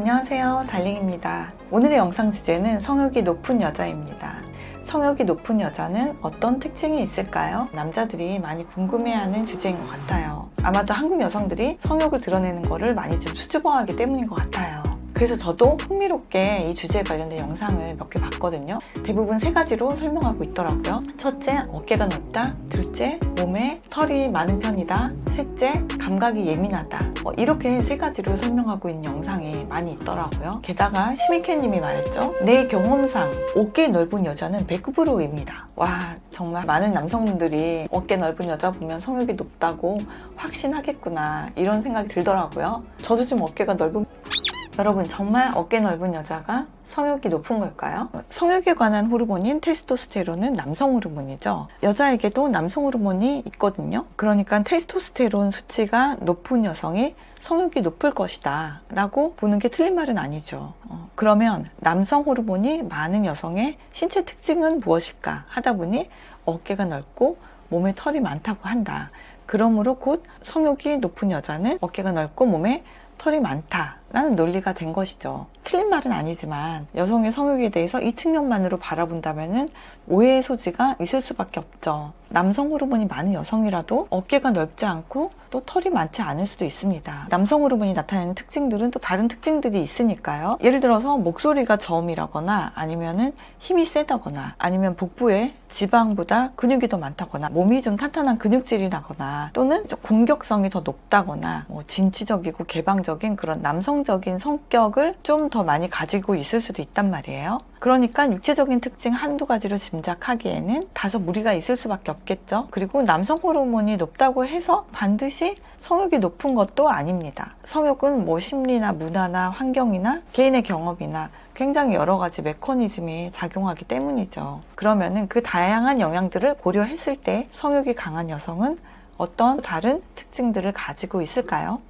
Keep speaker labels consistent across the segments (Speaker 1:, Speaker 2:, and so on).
Speaker 1: 안녕하세요, 달링입니다. 오늘의 영상 주제는 성욕이 높은 여자입니다. 성욕이 높은 여자는 어떤 특징이 있을까요? 남자들이 많이 궁금해하는 주제인 것 같아요. 아마도 한국 여성들이 성욕을 드러내는 것을 많이 좀 수줍어하기 때문인 것 같아요. 그래서 저도 흥미롭게 이 주제에 관련된 영상을 몇 개 봤거든요. 대부분 세 가지로 설명하고 있더라고요. 첫째, 어깨가 넓다. 둘째, 몸에 털이 많은 편이다. 셋째, 감각이 예민하다. 이렇게 세 가지로 설명하고 있는 영상이 많이 있더라고요. 게다가 시미케님이 말했죠. 내 경험상 어깨 넓은 여자는 100%입니다. 와, 정말 많은 남성분들이 어깨 넓은 여자 보면 성욕이 높다고 확신하겠구나 이런 생각이 들더라고요. 저도 좀 어깨가 넓은 여러분, 정말 어깨 넓은 여자가 성욕이 높은 걸까요? 성욕에 관한 호르몬인 테스토스테론은 남성 호르몬이죠. 여자에게도 남성 호르몬이 있거든요. 그러니까 테스토스테론 수치가 높은 여성이 성욕이 높을 것이다 라고 보는 게 틀린 말은 아니죠. 그러면 남성 호르몬이 많은 여성의 신체 특징은 무엇일까 하다 보니 어깨가 넓고 몸에 털이 많다고 한다. 그러므로 곧 성욕이 높은 여자는 어깨가 넓고 몸에 털이 많다라는 논리가 된 것이죠. 틀린 말은 아니지만 여성의 성욕에 대해서 이 측면만으로 바라본다면 오해의 소지가 있을 수밖에 없죠. 남성 호르몬이 많은 여성이라도 어깨가 넓지 않고 또 털이 많지 않을 수도 있습니다. 남성 호르몬이 나타내는 특징들은 또 다른 특징들이 있으니까요. 예를 들어서 목소리가 저음이라거나 아니면은 힘이 세다거나 아니면 복부에 지방보다 근육이 더 많다거나 몸이 좀 탄탄한 근육질이라거나 또는 좀 공격성이 더 높다거나 진취적이고 개방적인 그런 남성적인 성격을 좀 더 많이 가지고 있을 수도 있단 말이에요. 그러니까 육체적인 특징 한두 가지로 짐작하기에는 다소 무리가 있을 수밖에 없겠죠. 그리고 남성 호르몬이 높다고 해서 반드시 성욕이 높은 것도 아닙니다. 성욕은 뭐 심리나 문화나 환경이나 개인의 경험이나 굉장히 여러 가지 메커니즘이 작용하기 때문이죠. 그러면은 그 다양한 영향들을 고려했을 때 성욕이 강한 여성은 어떤 다른 특징들을 가지고 있을까요?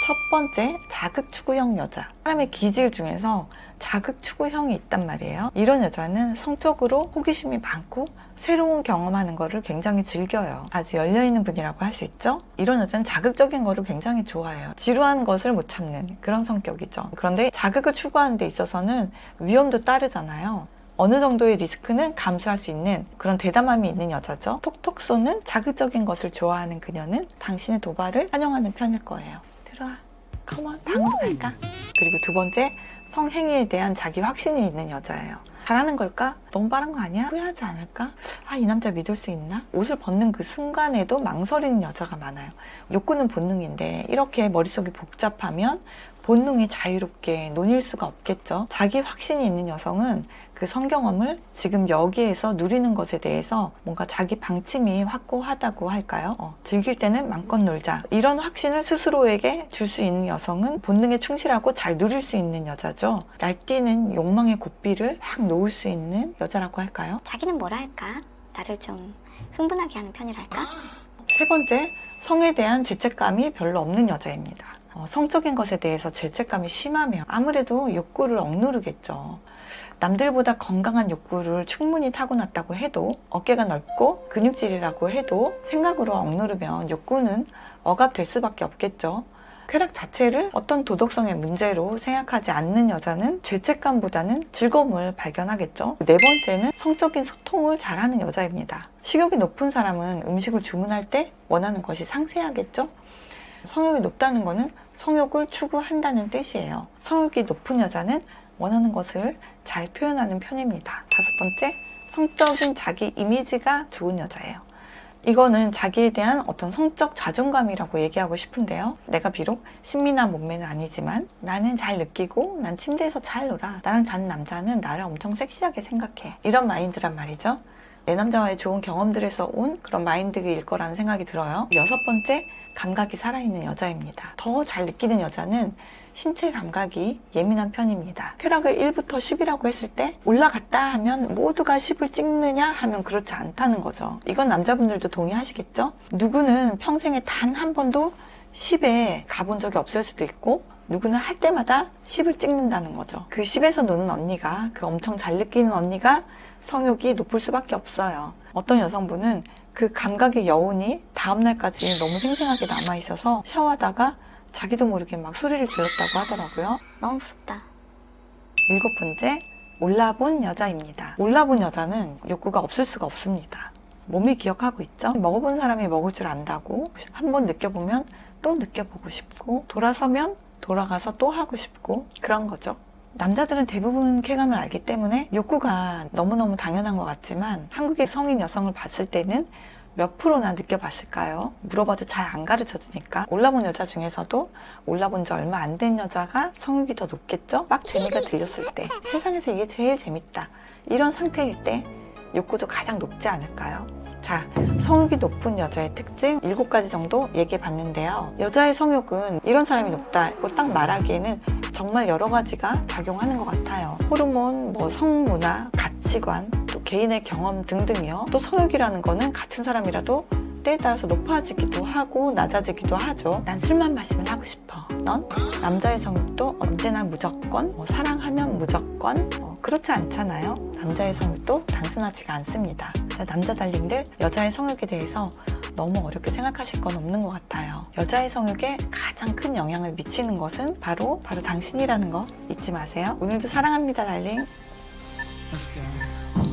Speaker 1: 첫 번째, 자극추구형 여자. 사람의 기질 중에서 자극추구형이 있단 말이에요. 이런 여자는 성적으로 호기심이 많고 새로운 경험하는 거를 굉장히 즐겨요. 아주 열려있는 분이라고 할 수 있죠. 이런 여자는 자극적인 거를 굉장히 좋아해요. 지루한 것을 못 참는 그런 성격이죠. 그런데 자극을 추구하는 데 있어서는 위험도 따르잖아요. 어느 정도의 리스크는 감수할 수 있는 그런 대담함이 있는 여자죠. 톡톡 쏘는 자극적인 것을 좋아하는 그녀는 당신의 도발을 환영하는 편일 거예요. 들어와, 컴온, 방으로 갈까? 그리고 두 번째, 성행위에 대한 자기 확신이 있는 여자예요. 잘하는 걸까? 너무 빠른 거 아니야? 후회하지 않을까? 이 남자 믿을 수 있나? 옷을 벗는 그 순간에도 망설이는 여자가 많아요. 욕구는 본능인데 이렇게 머릿속이 복잡하면 본능이 자유롭게 논일 수가 없겠죠. 자기 확신이 있는 여성은 그 성경험을 지금 여기에서 누리는 것에 대해서 뭔가 자기 방침이 확고하다고 할까요? 즐길 때는 마음껏 놀자. 이런 확신을 스스로에게 줄 수 있는 여성은 본능에 충실하고 잘 누릴 수 있는 여자죠. 날뛰는 욕망의 고삐를 확 놓을 수 있는 여자라고 할까요?
Speaker 2: 자기는 뭐라 할까? 나를 좀 흥분하게 하는 편이랄까?
Speaker 1: 세 번째, 성에 대한 죄책감이 별로 없는 여자입니다. 성적인 것에 대해서 죄책감이 심하면 아무래도 욕구를 억누르겠죠. 남들보다 건강한 욕구를 충분히 타고났다고 해도 어깨가 넓고 근육질이라고 해도 생각으로 억누르면 욕구는 억압될 수밖에 없겠죠. 쾌락 자체를 어떤 도덕성의 문제로 생각하지 않는 여자는 죄책감보다는 즐거움을 발견하겠죠. 네 번째는 성적인 소통을 잘하는 여자입니다. 식욕이 높은 사람은 음식을 주문할 때 원하는 것이 상세하겠죠. 성욕이 높다는 것은 성욕을 추구한다는 뜻이에요. 성욕이 높은 여자는 원하는 것을 잘 표현하는 편입니다. 다섯 번째, 성적인 자기 이미지가 좋은 여자예요. 이거는 자기에 대한 어떤 성적 자존감이라고 얘기하고 싶은데요. 내가 비록 신미나 몸매는 아니지만 나는 잘 느끼고 난 침대에서 잘 놀아. 나랑 자는 남자는 나를 엄청 섹시하게 생각해. 이런 마인드란 말이죠. 내 남자와의 좋은 경험들에서 온 그런 마인드일 거라는 생각이 들어요. 여섯 번째, 감각이 살아있는 여자입니다. 더 잘 느끼는 여자는 신체 감각이 예민한 편입니다. 쾌락을 1부터 10이라고 했을 때 올라갔다 하면 모두가 10을 찍느냐 하면 그렇지 않다는 거죠. 이건 남자분들도 동의하시겠죠? 누구는 평생에 단 한 번도 10에 가본 적이 없을 수도 있고 누구는 할 때마다 10을 찍는다는 거죠. 그 10에서 노는 언니가, 그 엄청 잘 느끼는 언니가 성욕이 높을 수밖에 없어요. 어떤 여성분은 그 감각의 여운이 다음날까지 너무 생생하게 남아있어서 샤워하다가 자기도 모르게 막 소리를 질렀다고 하더라고요.
Speaker 2: 너무 부럽다.
Speaker 1: 7번째, 올라본 여자입니다. 올라본 여자는 욕구가 없을 수가 없습니다. 몸이 기억하고 있죠? 먹어본 사람이 먹을 줄 안다고 한번 느껴보면 또 느껴보고 싶고 돌아서면 돌아가서 또 하고 싶고 그런 거죠. 남자들은 대부분 쾌감을 알기 때문에 욕구가 너무너무 당연한 것 같지만 한국의 성인 여성을 봤을 때는 몇 프로나 느껴봤을까요? 물어봐도 잘 안 가르쳐 주니까. 올라본 여자 중에서도 올라본 지 얼마 안 된 여자가 성욕이 더 높겠죠? 막 재미가 들렸을 때, 세상에서 이게 제일 재밌다, 이런 상태일 때 욕구도 가장 높지 않을까요? 자, 성욕이 높은 여자의 특징 7가지 정도 얘기해 봤는데요. 여자의 성욕은 이런 사람이 높다고 딱 말하기에는 정말 여러 가지가 작용하는 것 같아요. 호르몬, 성문화, 가치관, 또 개인의 경험 등등이요. 또 성욕이라는 거는 같은 사람이라도 때에 따라서 높아지기도 하고 낮아지기도 하죠. 난 술만 마시면 하고 싶어. 넌? 남자의 성욕도 언제나 무조건, 사랑하면 무조건, 그렇지 않잖아요. 남자의 성욕도 단순하지가 않습니다. 자, 남자 달님들, 여자의 성욕에 대해서 너무 어렵게 생각하실 건 없는 것 같아요. 여자의 성욕에 가장 큰 영향을 미치는 것은 바로 당신이라는 거 잊지 마세요. 오늘도 사랑합니다, 달링.
Speaker 3: Let's go.